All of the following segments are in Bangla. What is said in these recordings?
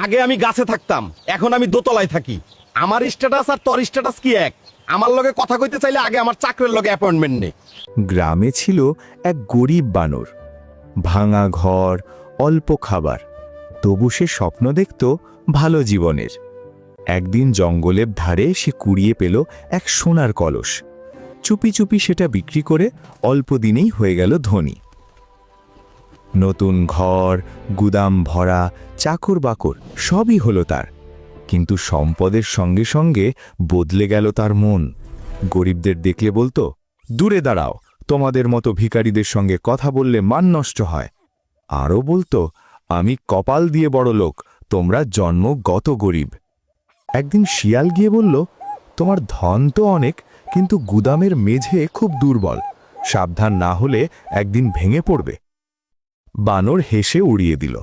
আগে আমি গাছে থাকতাম, এখন আমি দোতলায় থাকি। আমার স্ট্যাটাস আর তোর স্ট্যাটাস কি এক? আমার লগে কথা কইতে চাইলে আগে আমার চাকরির লগে অ্যাপয়েন্টমেন্ট নে। গ্রামে ছিল এক গরিব বানর। ভাঙা ঘর, অল্প খাবার, তবু সে স্বপ্ন দেখত ভালো জীবনের। একদিন জঙ্গলের ধারে সে কুড়িয়ে পেল এক সোনার কলস। চুপি চুপি সেটা বিক্রি করে অল্প দিনেই হয়ে গেল ধনী। নতুন ঘর, গুদাম ভরা, চাকর বাকর সবই হলো তার। কিন্তু সম্পদের সঙ্গে সঙ্গে বদলে গেল তার মন। গরিবদের দেখলে বলতো, দূরে দাঁড়াও, তোমাদের মতো ভিখারিদের সঙ্গে কথা বললে মান নষ্ট হয়। আরও বলতো, আমি কপাল দিয়ে বড় লোক, তোমরা জন্মগত গরিব। একদিন শিয়াল গিয়ে বলল, তোমার ধন তো অনেক, কিন্তু গুদামের মেঝে খুব দুর্বল, সাবধান না হলে একদিন ভেঙে পড়বে। বানর হেসে উড়িয়ে দিল,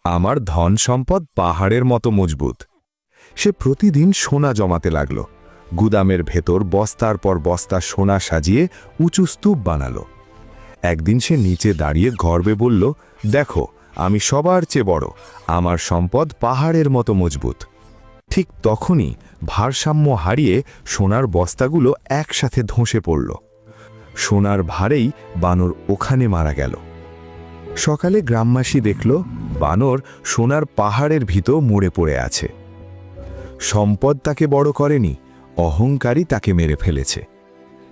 আমার ধন সম্পদ পাহাড়ের মতো মজবুত। সে প্রতিদিন সোনা জমাতে লাগল। গুদামের ভেতর বস্তার পর বস্তা সোনা সাজিয়ে উঁচু স্তূপ বানালো। একদিন সে নিচে দাঁড়িয়ে গর্বে বলল, দেখো, আমি সবার চেয়ে বড়, আমার সম্পদ পাহাড়ের মতো মজবুত। ঠিক তখনই ভারসাম্য হারিয়ে সোনার বস্তাগুলো একসাথে ধসে পড়ল। সোনার ভারেই বানর ওখানে মারা গেল। সকালে গ্রামবাসী দেখল বানর সোনার পাহাড়ের ভিতর মরে পড়ে আছে। সম্পদ তাকে বড় করেনি, অহংকারই তাকে মেরে ফেলেছে।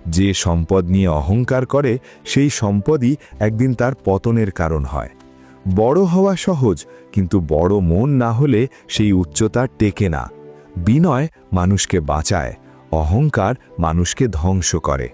যে সম্পদ নিয়ে অহংকার করে সেই সম্পদই একদিন তার পতনের কারণ হয়। বড় হওয়া সহজ, কিন্তু বড় মন না হলে সেই উচ্চতা টেকে না। বিনয় মানুষকে বাঁচায়, অহংকার মানুষকে ধ্বংস করে।